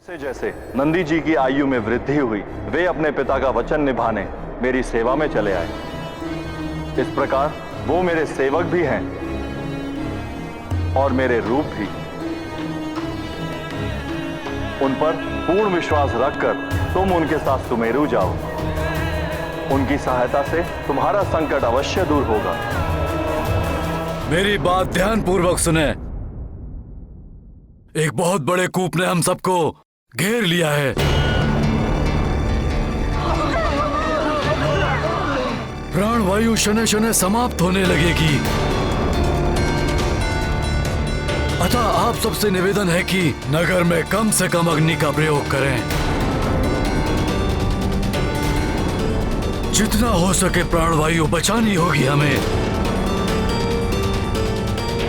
जैसे जैसे नंदी जी की आयु में वृद्धि हुई, वे अपने पिता का वचन निभाने मेरी सेवा में चले आए। इस प्रकार वो मेरे सेवक भी हैं और मेरे रूप भी। उन पर पूर्ण विश्वास रखकर तुम उनके साथ सुमेरु जाओ। उनकी सहायता से तुम्हारा संकट अवश्य दूर होगा। मेरी बात ध्यानपूर्वक सुने। एक बहुत बड़े कूप ने हम सबको घेर लिया है। प्राणवायु शनै शनै समाप्त होने लगेगी। अतः आप सबसे निवेदन है कि नगर में कम से कम अग्नि का प्रयोग करें। जितना हो सके प्राणवायु बचानी होगी हमें।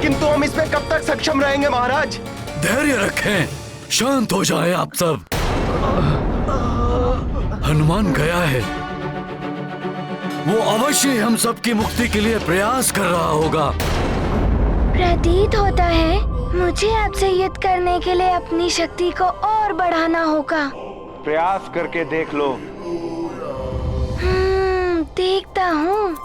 किंतु हम इसमें कब तक सक्षम रहेंगे महाराज? धैर्य रखें, शांत हो जाएं आप सब। हनुमान गया है, वो अवश्य हम सबकी मुक्ति के लिए प्रयास कर रहा होगा। प्रतीत होता है मुझे आपसे युद्ध करने के लिए अपनी शक्ति को और बढ़ाना होगा। प्रयास करके देख लो। देखता हूँ।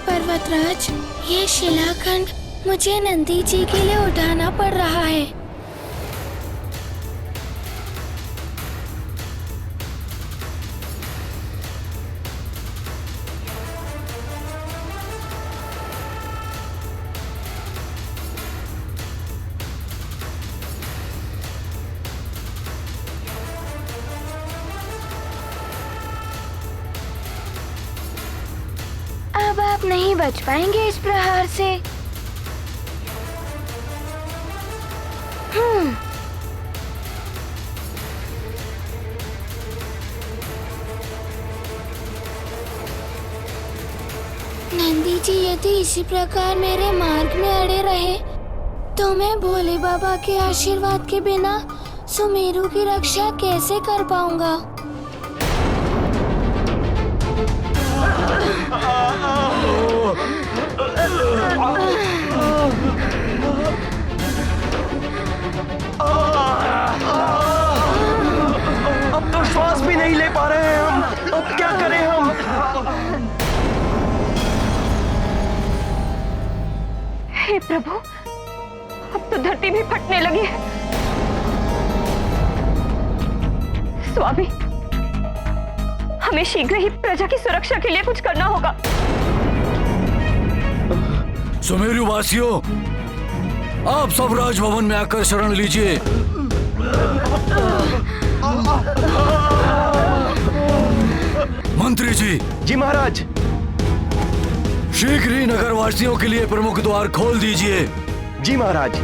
पर्वतराज, ये शिलाखंड मुझे नंदी जी के लिए उठाना पड़ रहा है। अब आप नहीं बच पाएंगे इस प्रहार से। नंदी जी यदि इसी प्रकार मेरे मार्ग में अड़े रहे तो मैं भोले बाबा के आशीर्वाद के बिना सुमेरु की रक्षा कैसे कर पाऊंगा? अब तो श्वास भी नहीं ले पा रहे हैं हम। अब क्या करें हम? हे प्रभु, अब तो धरती भी फटने लगी है। स्वामी, हमें शीघ्र ही प्रजा की सुरक्षा के लिए कुछ करना होगा। सुमेरु वासियों, आप सब राजभवन में आकर शरण लीजिए। मंत्री जी। जी महाराज। शीघ्र ही नगरवासियों के लिए प्रमुख द्वार खोल दीजिए। जी महाराज।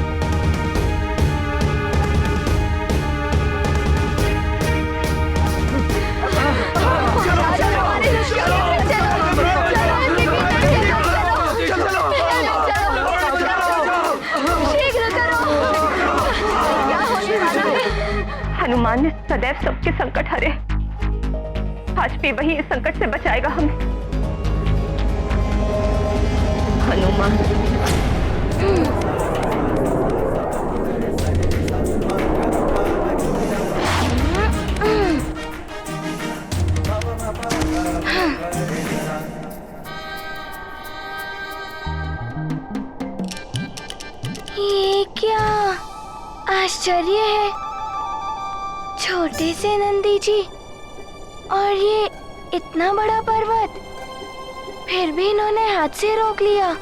हनुमान ने सदैव सबके संकट हरे। आज भी वही इस संकट से बचाएगा हमें। हनुमान। ये क्या आश्चर्य है। छोटे से नंदी जी और ये इतना बड़ा पर्वत, फिर भी इन्होंने हाथ से रोक लिया।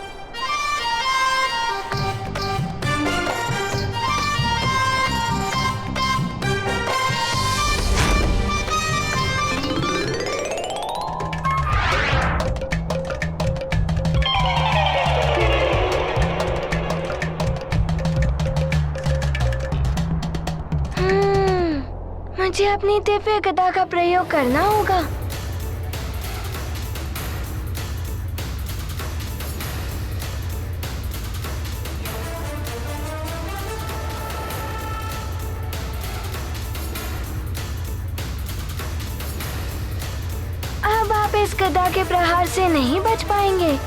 मुझे अपनी दिव्य गदा का प्रयोग करना होगा। अब आप इस गदा के प्रहार से नहीं बच पाएंगे।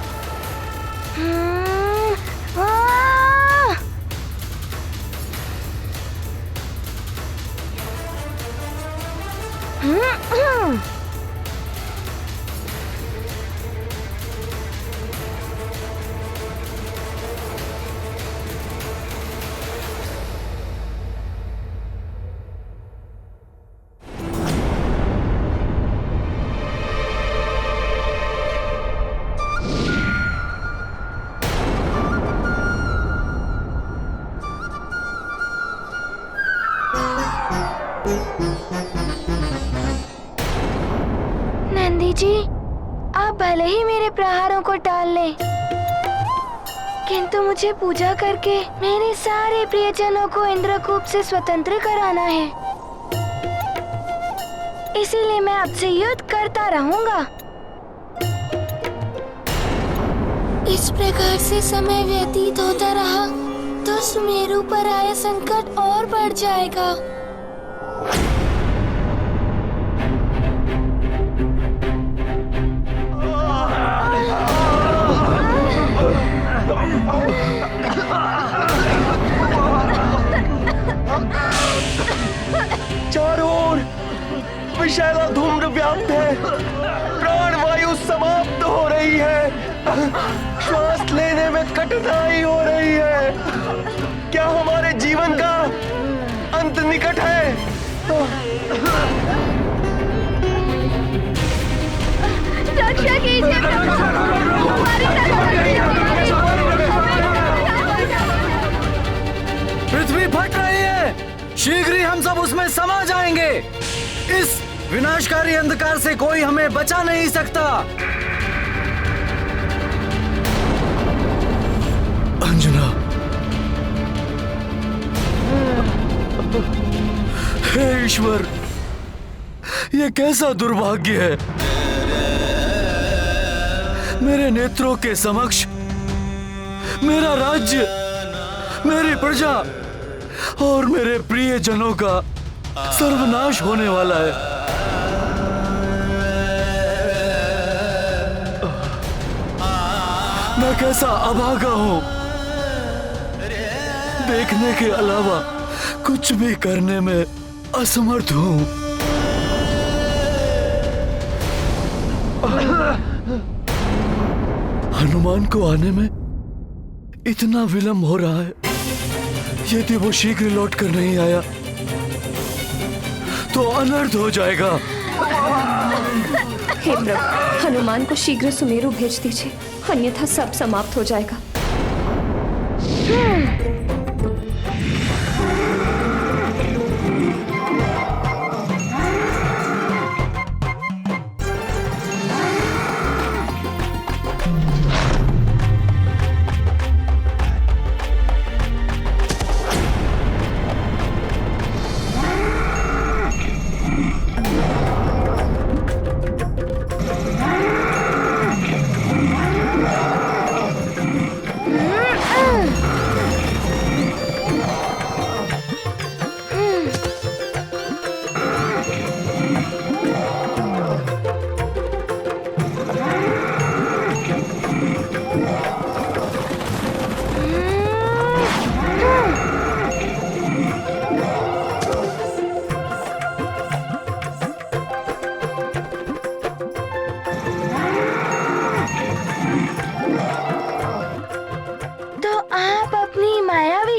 नंदी जी, आप भले ही मेरे प्रहारों को टाल लें, किंतु मुझे पूजा करके मेरे सारे प्रियजनों को इंद्रकूप से स्वतंत्र कराना है। इसीलिए मैं आपसे युद्ध करता रहूंगा। इस प्रकार से समय व्यतीत होता रहा तो सुमेरु पर आया संकट और बढ़ जाएगा। चारों ओर विषैला धूम्र व्याप्त है, प्राणवायु समाप्त हो रही है, श्वास लेने में कठिनाई हो रही है। क्या हमारे जीवन का अंत निकट है? रक्षा कीजिए प्रभु, हमारी पृथ्वी फट रही है, शीघ्र ही हम सब उसमें समा जाएंगे। इस विनाशकारी अंधकार से कोई हमें बचा नहीं सकता। अंजना, हे ईश्वर, ये कैसा दुर्भाग्य है। मेरे नेत्रों के समक्ष मेरा राज्य, मेरी प्रजा और मेरे प्रिय जनों का सर्वनाश होने वाला है। मैं कैसा अभागा हूं, देखने के अलावा कुछ भी करने में असमर्थ हूं। हनुमान को आने में इतना विलंब हो रहा है। यदि वो शीघ्र लौट कर नहीं आया तो अनर्थ हो जाएगा। हे प्रभु, हनुमान को शीघ्र सुमेरु भेज दीजिए, अन्यथा सब समाप्त हो जाएगा।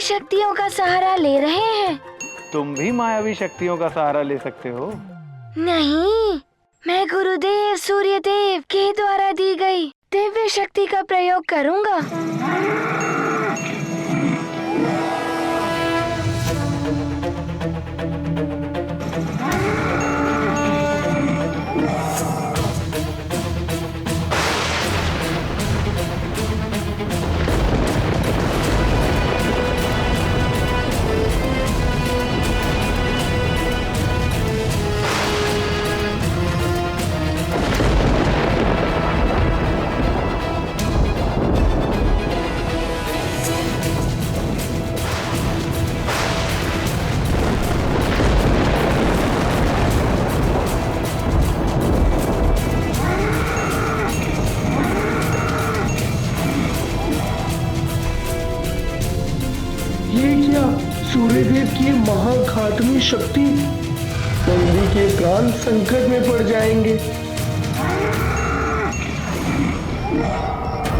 शक्तियों का सहारा ले रहे हैं। तुम भी मायावी शक्तियों का सहारा ले सकते हो। नहीं, मैं गुरुदेव सूर्यदेव के द्वारा दी गई दिव्य शक्ति का प्रयोग करूंगा। ये महाघातनी शक्ति, नंदी के प्राण संकट में पड़ जाएंगे।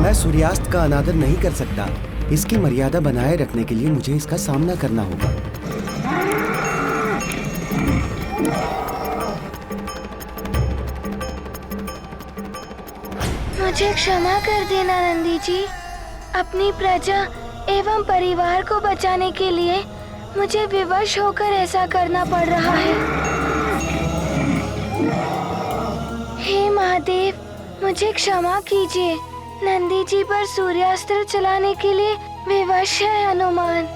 मैं सूर्यास्त का अनादर नहीं कर सकता। इसकी मर्यादा बनाए रखने के लिए मुझे इसका सामना करना होगा। मुझे क्षमा कर देना नंदी जी। अपनी प्रजा एवं परिवार को बचाने के लिए मुझे विवश होकर ऐसा करना पड़ रहा है। हे महादेव, मुझे क्षमा कीजिए। नंदी जी पर सूर्यास्त्र चलाने के लिए विवश है हनुमान।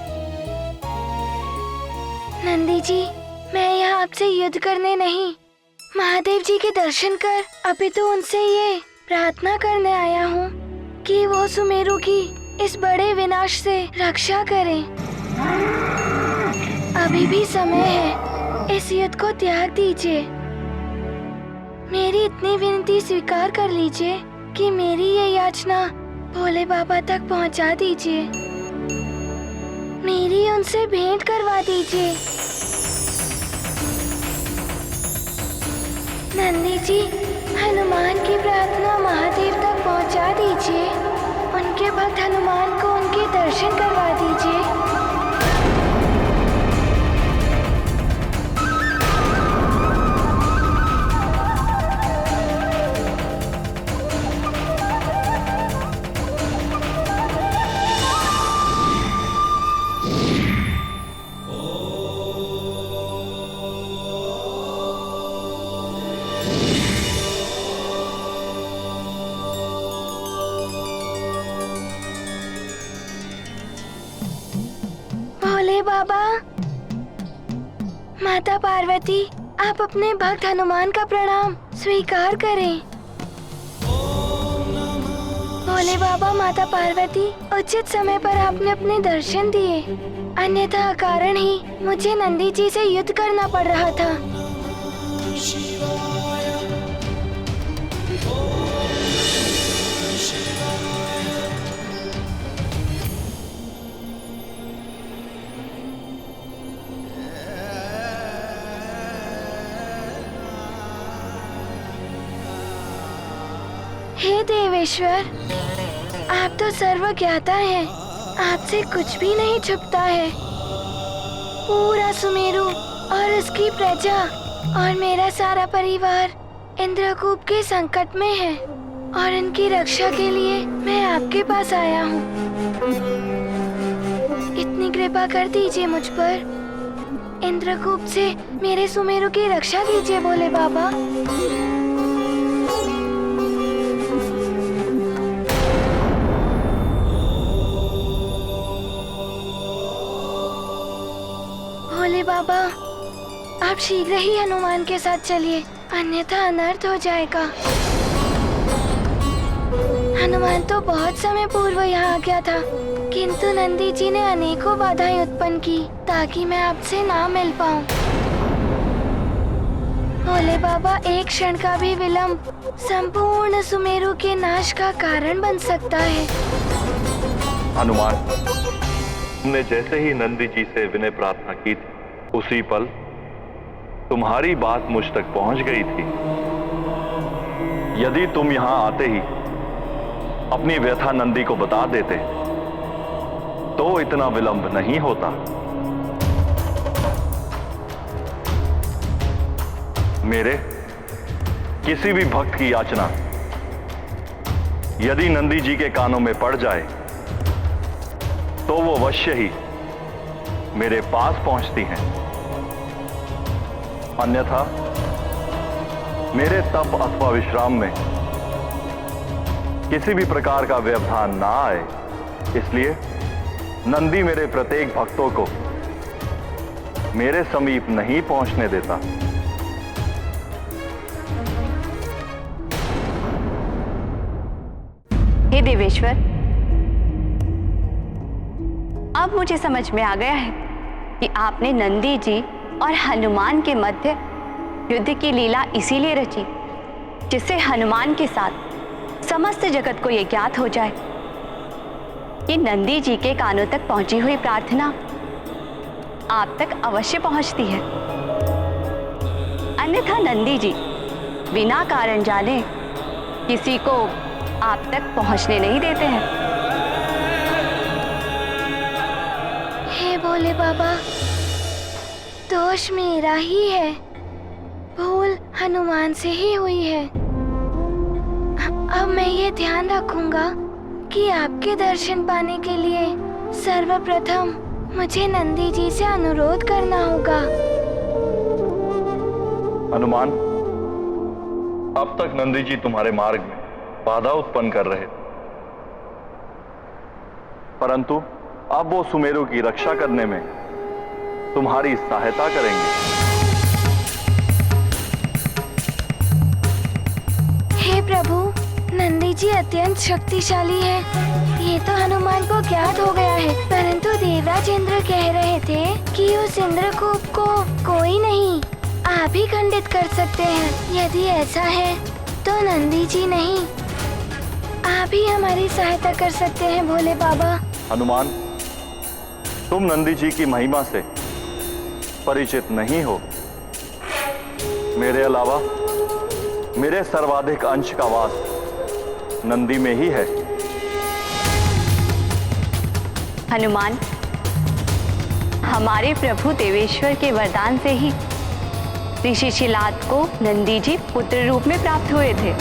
नंदी जी, मैं यहाँ आपसे युद्ध करने नहीं, महादेव जी के दर्शन कर अपितु उनसे ये प्रार्थना करने आया हूँ कि वो सुमेरु की इस बड़े विनाश से रक्षा करें। अभी भी समय है, इस युद्ध को त्याग दीजिए। मेरी इतनी विनती स्वीकार कर लीजिए कि मेरी ये याचना भोले बाबा तक पहुंचा दीजिए। मेरी उनसे भेंट करवा दीजिए। नंदी जी, हनुमान की प्रार्थना महादेव तक पहुंचा दीजिए। उनके भक्त हनुमान को उनके दर्शन करवा दीजिए। भोले बाबा, माता पार्वती, आप अपने भक्त हनुमान का प्रणाम स्वीकार करें। भोले बाबा, माता पार्वती, उचित समय पर आपने अपने दर्शन दिए, अन्यथा कारण ही मुझे नंदी जी से युद्ध करना पड़ रहा था। हे देवेश्वर, आप तो सर्वज्ञाता हैं, आपसे कुछ भी नहीं छुपता है। पूरा सुमेरु और उसकी प्रजा और मेरा सारा परिवार इंद्रकूप के संकट में है और इनकी रक्षा के लिए मैं आपके पास आया हूँ। इतनी कृपा कर दीजिए मुझ पर। इंद्रकूप से मेरे सुमेरु की रक्षा कीजिए भोले बाबा। भोले बाबा, आप शीघ्र ही हनुमान के साथ चलिए, अन्यथा अनर्थ हो जाएगा। हनुमान तो बहुत समय पूर्व यहाँ आ गया था, किंतु नंदी जी ने अनेकों बाधाएं उत्पन्न की ताकि मैं आपसे ना मिल पाऊँ। भोले बाबा, एक क्षण का भी विलंब संपूर्ण सुमेरु के नाश का कारण बन सकता है। हनुमान, तुमने जैसे ही नंदी जी से विनय प्रार्थना की थी, उसी पल तुम्हारी बात मुझ तक पहुंच गई थी। यदि तुम यहां आते ही अपनी व्यथा नंदी को बता देते तो इतना विलंब नहीं होता। मेरे किसी भी भक्त की याचना यदि नंदी जी के कानों में पड़ जाए तो वो अवश्य ही मेरे पास पहुंचती हैं। अन्यथा मेरे तप अथवा विश्राम में किसी भी प्रकार का व्यवधान ना आए, इसलिए नंदी मेरे प्रत्येक भक्तों को मेरे समीप नहीं पहुंचने देता। हे देवेश्वर, अब मुझे समझ में आ गया है कि आपने नंदी जी और हनुमान के मध्य युद्ध की लीला इसीलिए रची जिससे हनुमान के साथ समस्त जगत को यह ज्ञात हो जाए कि नंदी जी के कानों तक पहुंची हुई प्रार्थना आप तक अवश्य पहुंचती है। अन्यथा नंदी जी बिना कारण जाने किसी को आप तक पहुंचने नहीं देते हैं। हे भोले बाबा, दोष मेरा ही है, भूल हनुमान से ही हुई है। अब मैं ये ध्यान रखूंगा कि आपके दर्शन पाने के लिए सर्वप्रथम मुझे नंदी जी से अनुरोध करना होगा। हनुमान, अब तक नंदी जी तुम्हारे मार्ग में बाधा उत्पन्न कर रहे थे, परंतु अब वो सुमेरु की रक्षा करने में तुम्हारी सहायता करेंगे। हे प्रभु, नंदी जी अत्यंत शक्तिशाली है, ये तो हनुमान को ज्ञात हो गया है, परंतु देवराज इंद्र कह रहे थे कि उस इंद्रकूप को कोई नहीं, आप ही खंडित कर सकते हैं। यदि ऐसा है तो नंदी जी नहीं, आप ही हमारी सहायता कर सकते हैं भोले बाबा। हनुमान, तुम नंदी जी की महिमा से परिचित नहीं हो। मेरे अलावा मेरे सर्वाधिक अंश का वास नंदी में ही है। हनुमान, हमारे प्रभु देवेश्वर के वरदान से ही ऋषि शिलाद को नंदी जी पुत्र रूप में प्राप्त हुए थे।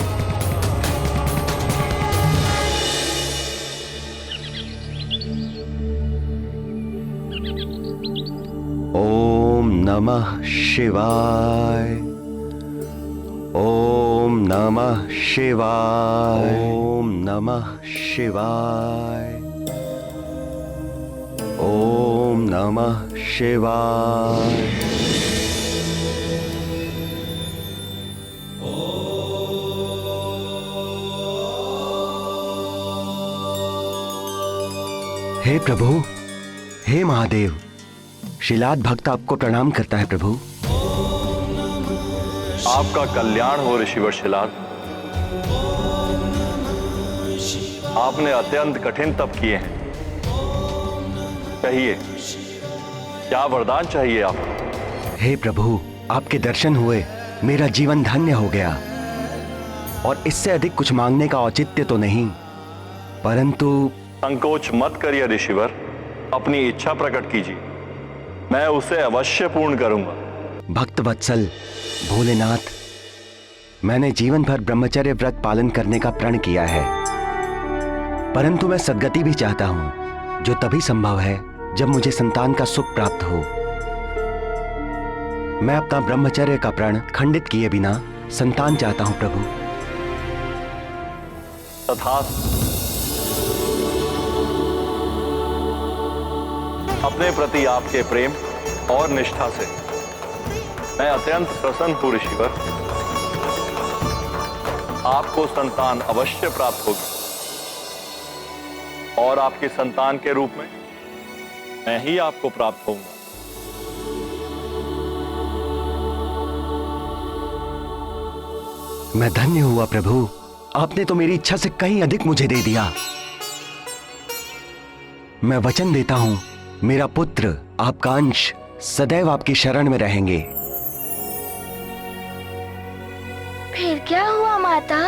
ओम नमः शिवाय, ओम नमः शिवाय, ओम नमः शिवाय, ओम नमः शिवाय। हे प्रभु, हे महादेव, शिलाद भक्त आपको प्रणाम करता है प्रभु। आपका कल्याण हो ऋषिवर शिलाद। आपने अत्यंत कठिन तप किए हैं। कहिए, क्या वरदान चाहिए आपको? हे प्रभु, आपके दर्शन हुए मेरा जीवन धन्य हो गया, और इससे अधिक कुछ मांगने का औचित्य तो नहीं, परंतु संकोच मत करिए ऋषिवर, अपनी इच्छा प्रकट कीजिए, मैं उसे अवश्य पूर्ण करूंगा। भक्त वत्सल भोलेनाथ, मैंने जीवन भर ब्रह्मचर्य व्रत पालन करने का प्रण किया है, परंतु मैं सद्गति भी चाहता हूं, जो तभी संभव है जब मुझे संतान का सुख प्राप्त हो। मैं अपना ब्रह्मचर्य का प्रण खंडित किए बिना संतान चाहता हूं प्रभु। तथास्तु। अपने प्रति आपके प्रेम और निष्ठा से मैं अत्यंत प्रसन्न हूं ऋषिवर। आपको संतान अवश्य प्राप्त होगी, और आपकी संतान के रूप में मैं ही आपको प्राप्त होऊंगा। मैं धन्य हुआ प्रभु, आपने तो मेरी इच्छा से कहीं अधिक मुझे दे दिया। मैं वचन देता हूं, मेरा पुत्र, आपका अंश सदैव आपकी शरण में रहेंगे। फिर क्या हुआ माता?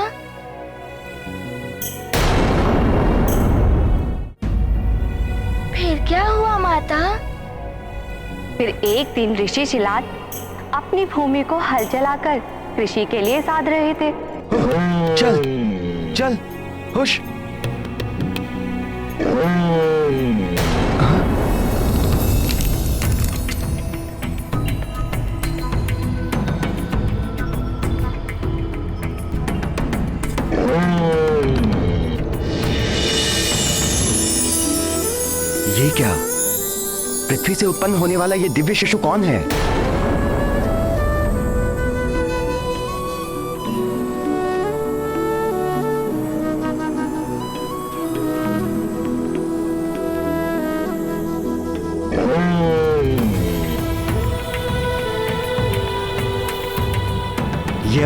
फिर क्या हुआ माता? फिर एक दिन ऋषि शिलाद अपनी भूमि को हल चलाकर कृषि के लिए साध रहे थे। चल चल, हुश। ये क्या? पृथ्वी से उत्पन्न होने वाला ये दिव्य शिशु कौन है? ये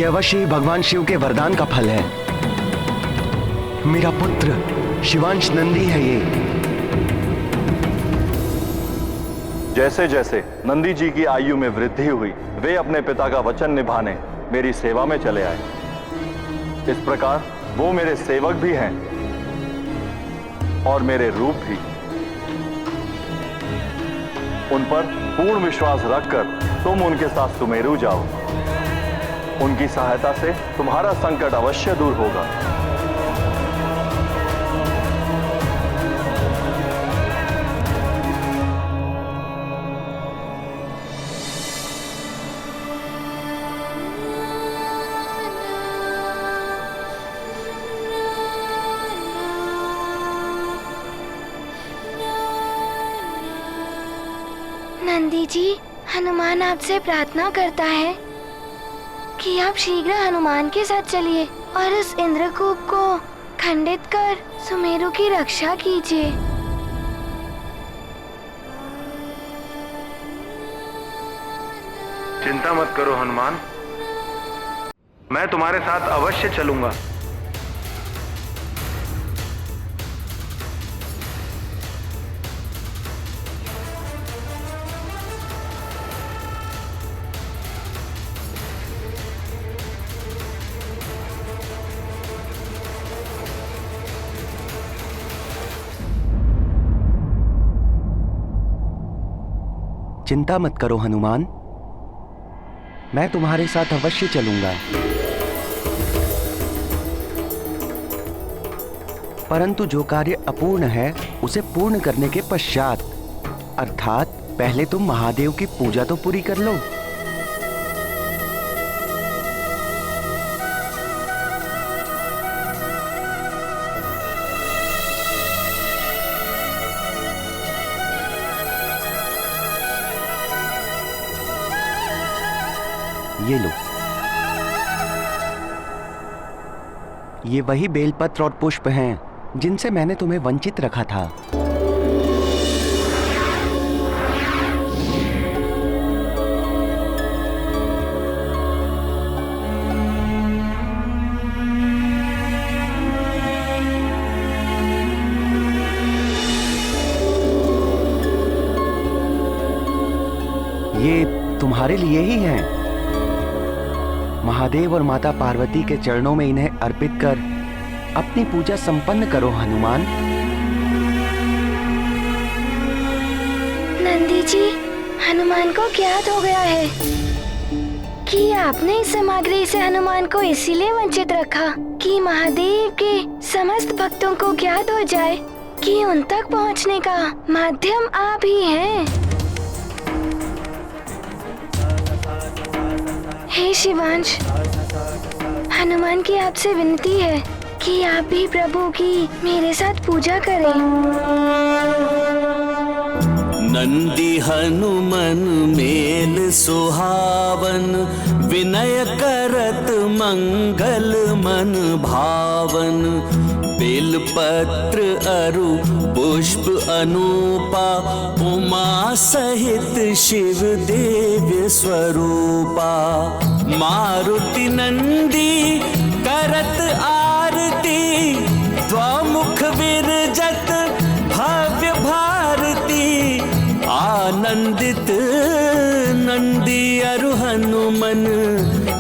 अवश्य ही भगवान शिव के वरदान का फल है। मेरा पुत्र शिवांश नंदी है ये। जैसे जैसे नंदी जी की आयु में वृद्धि हुई, वे अपने पिता का वचन निभाने मेरी सेवा में चले आए। इस प्रकार वो मेरे सेवक भी हैं और मेरे रूप भी। उन पर पूर्ण विश्वास रखकर तुम उनके साथ सुमेरु जाओ। उनकी सहायता से तुम्हारा संकट अवश्य दूर होगा। नंदी जी, हनुमान आपसे प्रार्थना करता है कि आप शीघ्र हनुमान के साथ चलिए और इस इंद्रकूप को खंडित कर सुमेरु की रक्षा कीजिए। चिंता मत करो हनुमान, मैं तुम्हारे साथ अवश्य चलूंगा। चिंता मत करो हनुमान, मैं तुम्हारे साथ अवश्य चलूंगा। परंतु जो कार्य अपूर्ण है उसे पूर्ण करने के पश्चात, अर्थात पहले तुम महादेव की पूजा तो पूरी कर लो। ये लो, ये वही बेलपत्र और पुष्प हैं जिनसे मैंने तुम्हें वंचित रखा था। ये तुम्हारे लिए ही हैं। महादेव और माता पार्वती के चरणों में इन्हें अर्पित कर अपनी पूजा संपन्न करो हनुमान। नंदी जी, हनुमान को ज्ञात हो गया है कि आपने इस सामग्री से हनुमान को इसीलिए वंचित रखा कि महादेव के समस्त भक्तों को ज्ञात हो जाए कि उन तक पहुंचने का माध्यम आप ही हैं। हे शिवांश, हनुमान की आपसे विनती है कि आप भी प्रभु की मेरे साथ पूजा करें। नंदी हनुमन मेल सुहावन, विनय करत मंगल मन भावन। बेलपत्र अरु पुष्प अनूपा, उमा सहित शिव देव्य स्वरूपा। मारुति नंदी करत आरती, द्वामुख विरजत भव्य भारती। आनंदित नंदी अरु हनुमन,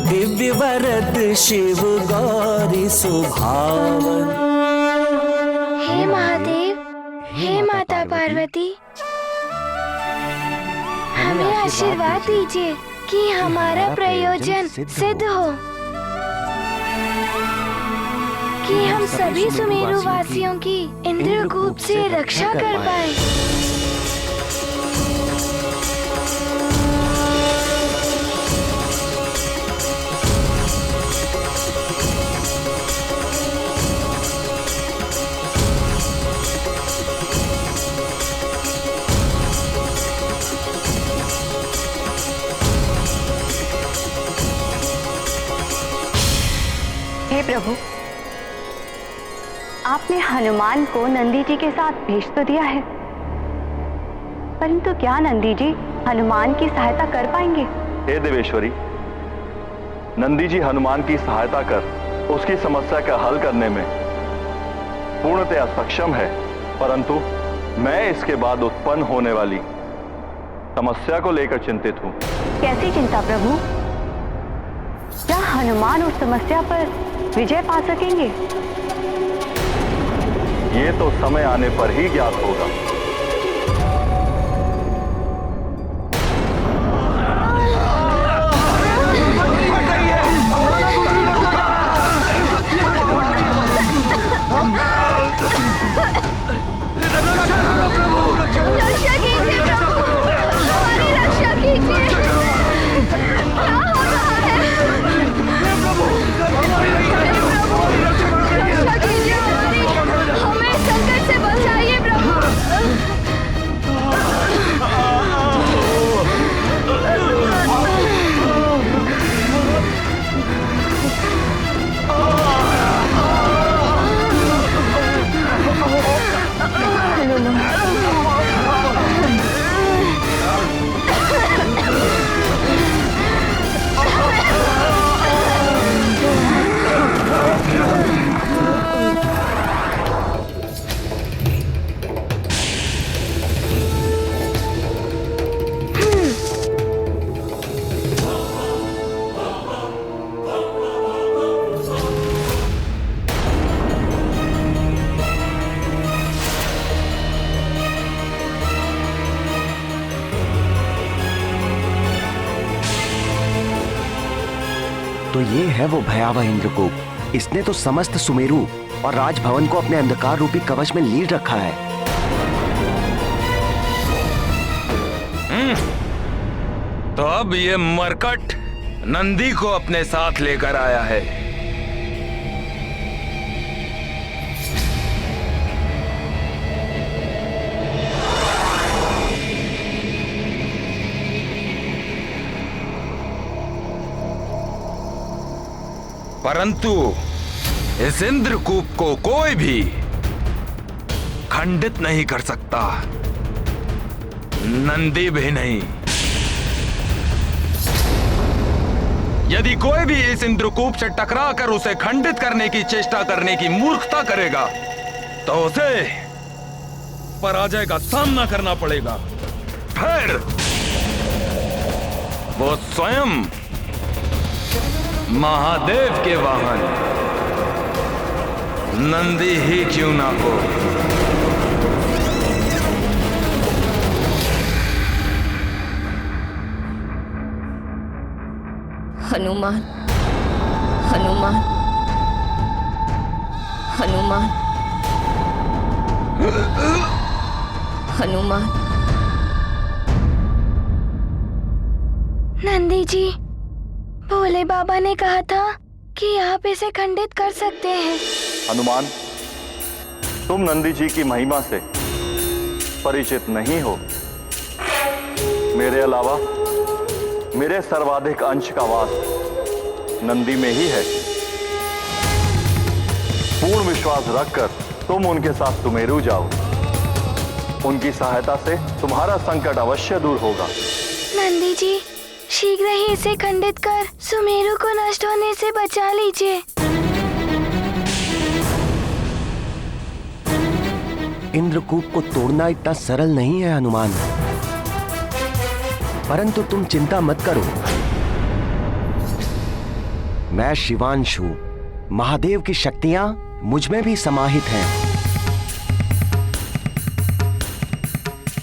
दिव्य वरद शिव गौरी सुभावन। हे महादेव, हे माता पार्वती, हमें आशीर्वाद दीजिए कि हमारा प्रयोजन सिद्ध हो, कि हम सभी सुमेरु वासियों की इंद्रकूप से रक्षा कर पाए। हे प्रभु, आपने हनुमान को नंदी जी के साथ भेज तो दिया है, परंतु क्या नंदी जी हनुमान की सहायता कर पाएंगे? हे देवेश्वरी, नंदी जी हनुमान की सहायता कर उसकी समस्या का हल करने में पूर्णतया सक्षम है, परंतु मैं इसके बाद उत्पन्न होने वाली समस्या को लेकर चिंतित हूं। कैसी चिंता प्रभु? क्या हनुमान उस समस्या पर विजय पा सकेंगे? ये तो समय आने पर ही ज्ञात होगा। रक्षा कीजिए प्रभु, हमारी रक्षा कीजिए। क्या हो रहा है? प्रभु, रक्षा कीजिए हमारी, हमें संकट से बचाइए प्रभु। तो ये है वो भयावह इंद्रकूप। इसने तो समस्त सुमेरु और राजभवन को अपने अंधकार रूपी कवच में लीड रखा है। तो अब ये मरकट नंदी को अपने साथ लेकर आया है। परंतु इस इंद्रकूप को कोई भी खंडित नहीं कर सकता, नंदी भी नहीं। यदि कोई भी इस इंद्रकूप से टकराकर उसे खंडित करने की चेष्टा करने की मूर्खता करेगा तो उसे पराजय का सामना करना पड़ेगा। फिर वो स्वयं महादेव के वाहन नंदी ही क्यों ना हो। हनुमान, हनुमान, हनुमान, हनुमान। नंदी जी, भोले बाबा ने कहा था कि आप इसे खंडित कर सकते हैं। हनुमान, तुम नंदी जी की महिमा से परिचित नहीं हो। मेरे अलावा मेरे सर्वाधिक अंश का वास नंदी में ही है। पूर्ण विश्वास रखकर तुम उनके साथ सुमेरु जाओ। उनकी सहायता से तुम्हारा संकट अवश्य दूर होगा। नंदी जी, शीघ्र ही इसे खंडित कर सुमेरु को नष्ट होने से बचा लीजिए। इंद्रकूप को तोड़ना इतना सरल नहीं है हनुमान, परंतु तुम चिंता मत करो। मैं शिवांशु, महादेव की शक्तियां मुझ में भी समाहित हैं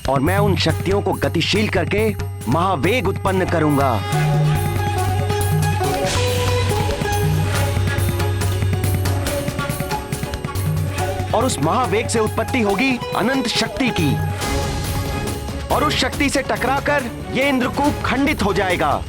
और मैं उन शक्तियों को गतिशील करके महावेग उत्पन्न करूंगा। और उस महावेग से उत्पत्ति होगी अनंत शक्ति की, और उस शक्ति से टकराकर ये इंद्रकूप खंडित हो जाएगा।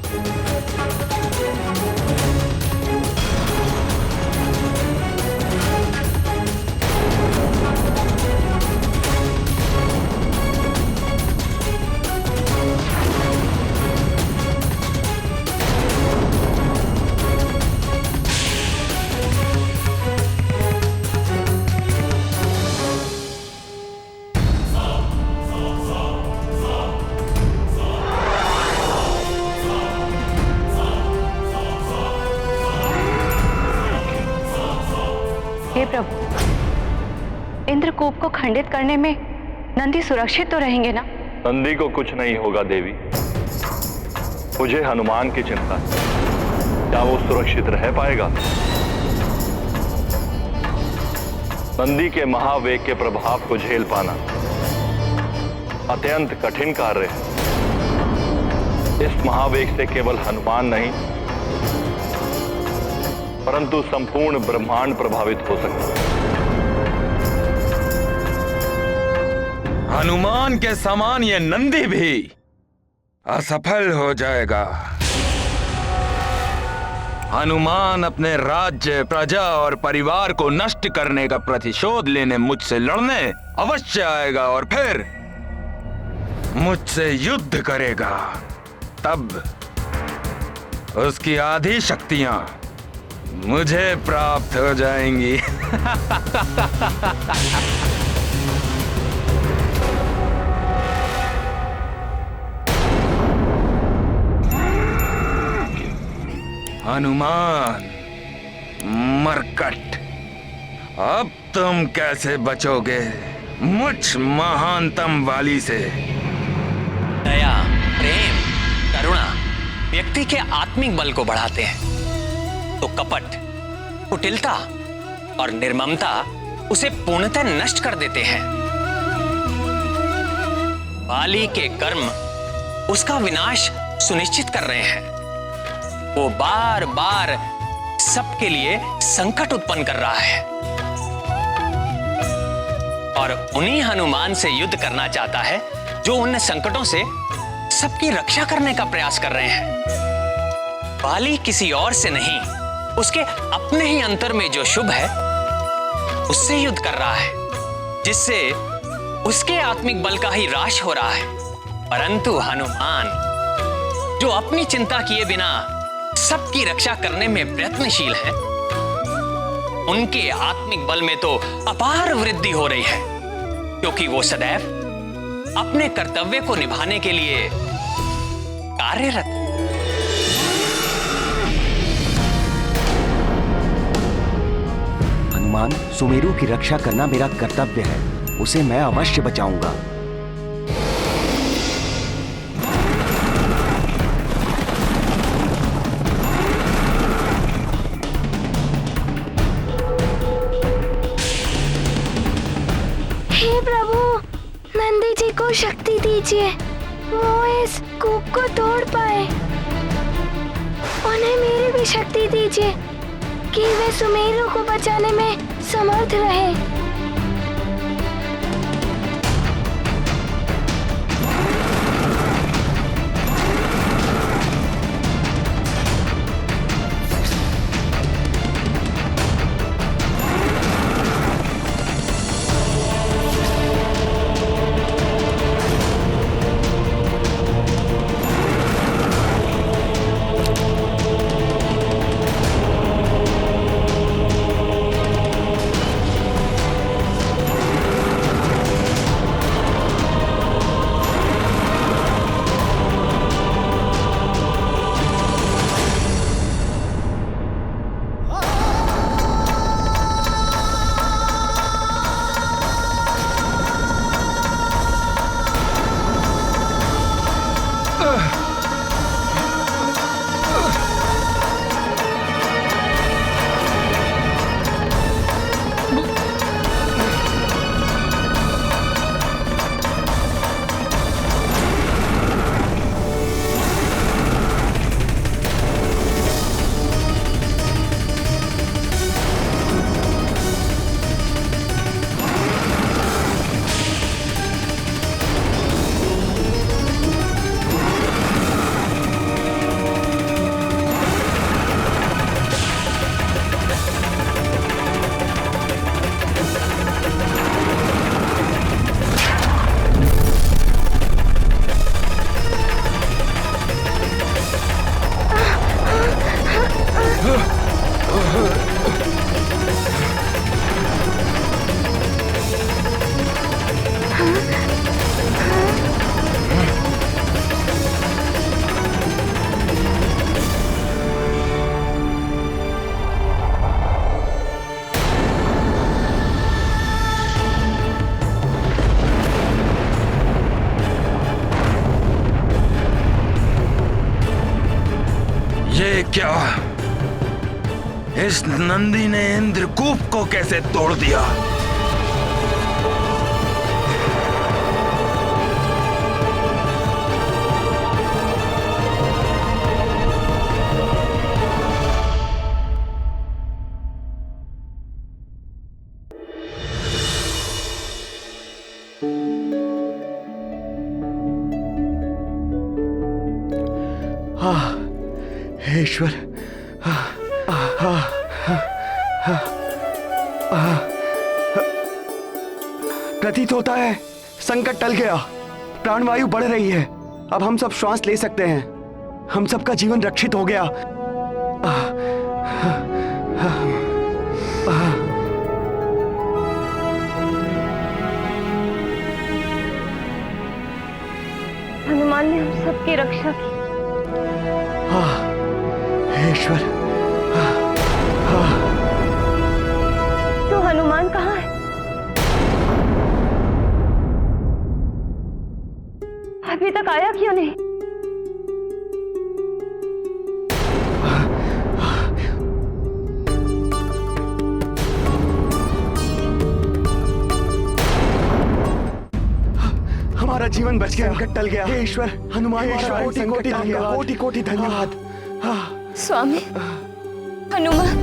हे प्रभु, इंद्रकूप को खंडित करने में नंदी सुरक्षित तो रहेंगे ना? नंदी को कुछ नहीं होगा देवी। मुझे हनुमान की चिंता है, क्या वो सुरक्षित रह पाएगा? नंदी के महावेग के प्रभाव को झेल पाना अत्यंत कठिन कार्य है। इस महावेग से केवल हनुमान नहीं परंतु संपूर्ण ब्रह्मांड प्रभावित हो सकता है। हनुमान के समान ये नंदी भी असफल हो जाएगा। हनुमान अपने राज्य, प्रजा और परिवार को नष्ट करने का प्रतिशोध लेने मुझसे लड़ने अवश्य आएगा और फिर मुझसे युद्ध करेगा। तब उसकी आधी शक्तियां मुझे प्राप्त हो जाएंगी। हनुमान, मरकट, अब तुम कैसे बचोगे मुझ महानतम वाली से? दया, प्रेम, करुणा व्यक्ति के आत्मिक बल को बढ़ाते हैं, तो कपट, कुटिलता और निर्ममता उसे पूर्णतः नष्ट कर देते हैं। बाली के कर्म उसका विनाश सुनिश्चित कर रहे हैं। वो बार बार सबके लिए संकट उत्पन्न कर रहा है और उन्हीं हनुमान से युद्ध करना चाहता है जो उन संकटों से सबकी रक्षा करने का प्रयास कर रहे हैं। बाली किसी और से नहीं, उसके अपने ही अंतर में जो शुभ है उससे युद्ध कर रहा है, जिससे उसके आत्मिक बल का ही ह्रास हो रहा है। परंतु हनुमान जो अपनी चिंता किए बिना सबकी रक्षा करने में प्रयत्नशील है, उनके आत्मिक बल में तो अपार वृद्धि हो रही है, क्योंकि वो सदैव अपने कर्तव्य को निभाने के लिए कार्यरत। हनुमान, सुमेरु की रक्षा करना मेरा कर्तव्य है, उसे मैं अवश्य बचाऊंगा। हे प्रभु, नंदी जी को शक्ति दीजिए, वो इस कूप को तोड़ पाए। उन्हें मेरी भी शक्ति दीजिए कि वे सुमेरु को बचाने में समर्थ रहे। इस नंदी ने इंद्रकूप को कैसे तोड़ दिया? हे ईश्वर, प्रतीत होता है संकट टल गया। प्राणवायु बढ़ रही है। अब हम सब श्वास ले सकते हैं। हम सबका जीवन रक्षित हो गया। हनुमान ने हम सबकी रक्षा की। हे ईश्वर, तो हनुमान कहाँ है? अभी तक आया क्यों नहीं? हमारा जीवन बच गया, संकट टल गया। हे ईश्वर, हनुमान कोटि कोटि धन्यवाद। स्वामी हनुमान,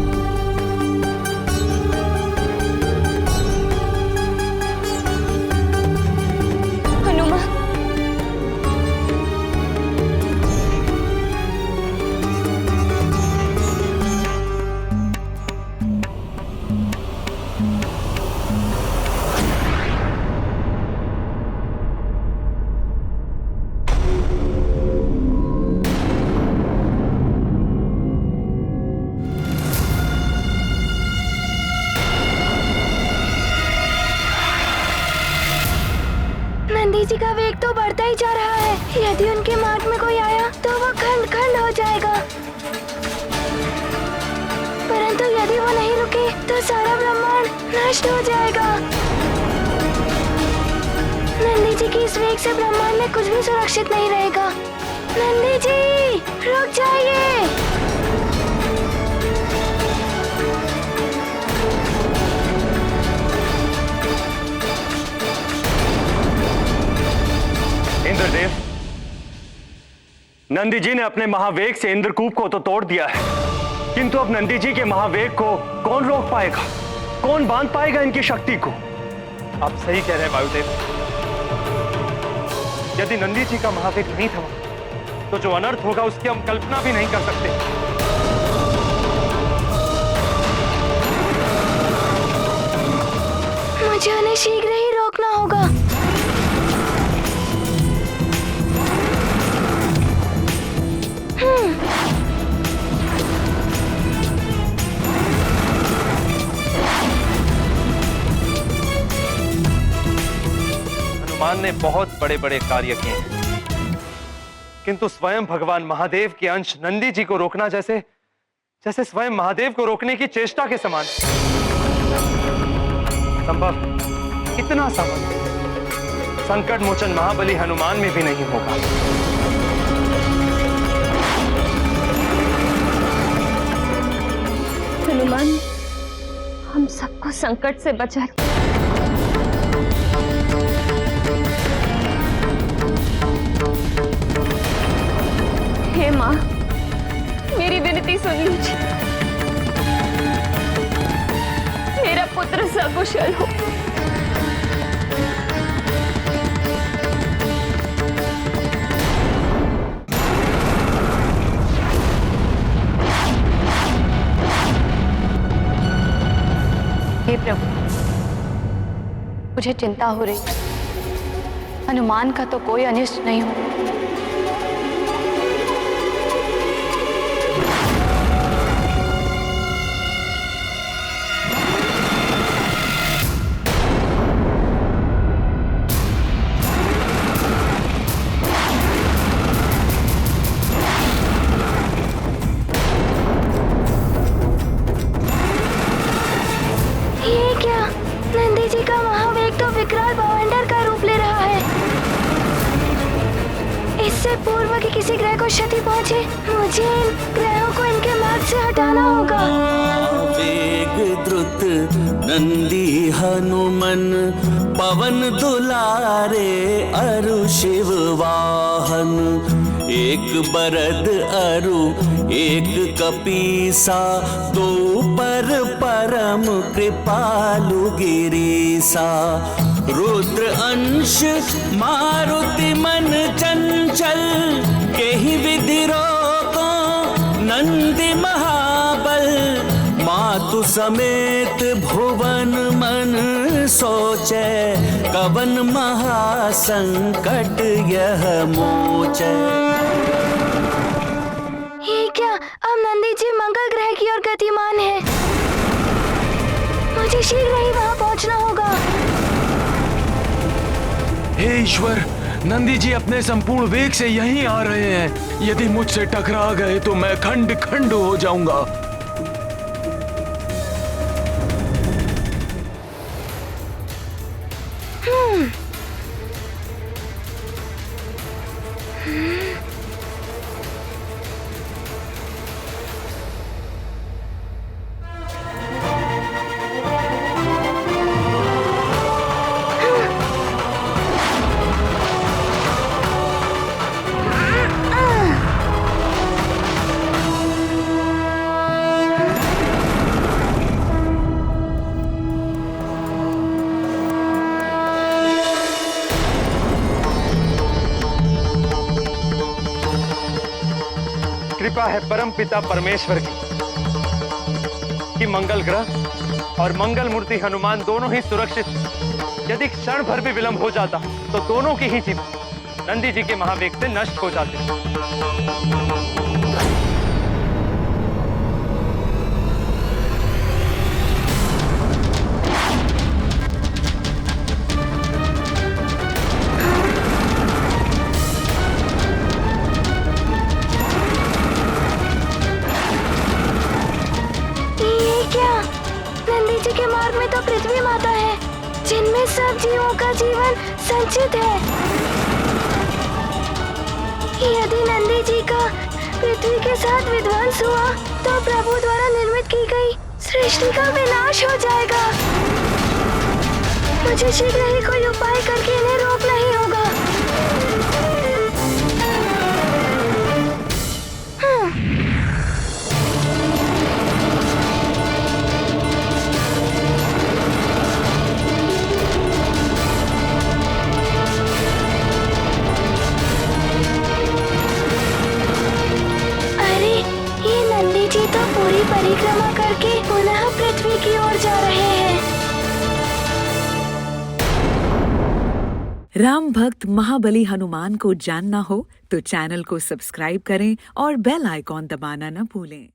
हनुमान, नंदी जी का वेग तो बढ़ता ही जा रहा है। यदि उनके मार्ग में कोई आया तो वो खंड खंड हो जाएगा। परंतु यदि वो नहीं रुके तो सारा ब्रह्मांड नष्ट हो जाएगा। नंदी जी की इस वेग से ब्रह्मांड में कुछ भी सुरक्षित नहीं रहेगा। नंदी जी, रुक जाइए। इंद्रदेव, नंदी जी ने अपने महावेग से इंद्रकूप को तो तोड़ दिया है, किंतु अब नंदी जी के महावेग को कौन रोक पाएगा? कौन बांध पाएगा इनकी शक्ति को? आप सही कह रहे हैं वायुदेव। यदि नंदी जी का महावेग नहीं थमा तो जो अनर्थ होगा उसकी हम कल्पना भी नहीं कर सकते। मुझे उन्हें शीघ्र ही रोकना होगा। हनुमान ने बहुत बड़े बड़े कार्य किए हैं, किंतु स्वयं भगवान महादेव के अंश नंदी जी को रोकना जैसे जैसे स्वयं महादेव को रोकने की चेष्टा के समान। संभव इतना सामर्थ्य संकट मोचन महाबली हनुमान में भी नहीं होगा। हनुमान हम सबको संकट से बचा। हे माँ, मेरी विनती सुन लीजिए। मेरा पुत्र सकुशल हो। हे प्रभु, मुझे चिंता हो रही। हनुमान का तो कोई अनिष्ट नहीं हो। इससे पूर्व कि किसी ग्रह को क्षति पहुंचे, मुझे इन ग्रहों को इनके मार्ग मार्ग से हटाना होगा। वेग द्रुत नंदी हनुमन पवन दुलारे अरु शिव वाहन। एक बरद अरु एक कपीसा दो पर परम कृपालु गिरीसा। रुद्र अंश मारुति मन चंचल केहि विधि रोको नंदी महाबल। मातु समेत भुवन मन सोचे कवन महासंकट यह मोचे। ये क्या, अब नंदी जी मंगल ग्रह की ओर गतिमान है। मुझे शीघ्र ही वहां पहुंचना होगा। हे ईश्वर, नंदी जी अपने संपूर्ण वेग से यहीं आ रहे हैं। यदि मुझसे टकरा गए तो मैं खंड खंड हो जाऊंगा। कृपा है परम पिता परमेश्वर की कि मंगल ग्रह और मंगल मूर्ति हनुमान दोनों ही सुरक्षित। यदि क्षण भर भी विलंब हो जाता तो दोनों की ही जीवन नंदी जी के महावेग से नष्ट हो जाते। पृथ्वी माता है जिनमें सब जीवों का जीवन संचित है। यदि नंदी जी का पृथ्वी के साथ विध्वंस हुआ तो प्रभु द्वारा निर्मित की गई सृष्टि का विनाश हो जाएगा। मुझे शीघ्र ही कोई उपाय करके इन्हें रोकना ही होगा। तो पूरी परिक्रमा करके पुनः पृथ्वी की ओर जा रहे हैं। राम भक्त महाबली हनुमान को जानना हो तो चैनल को सब्सक्राइब करें और बेल आइकॉन दबाना न भूलें।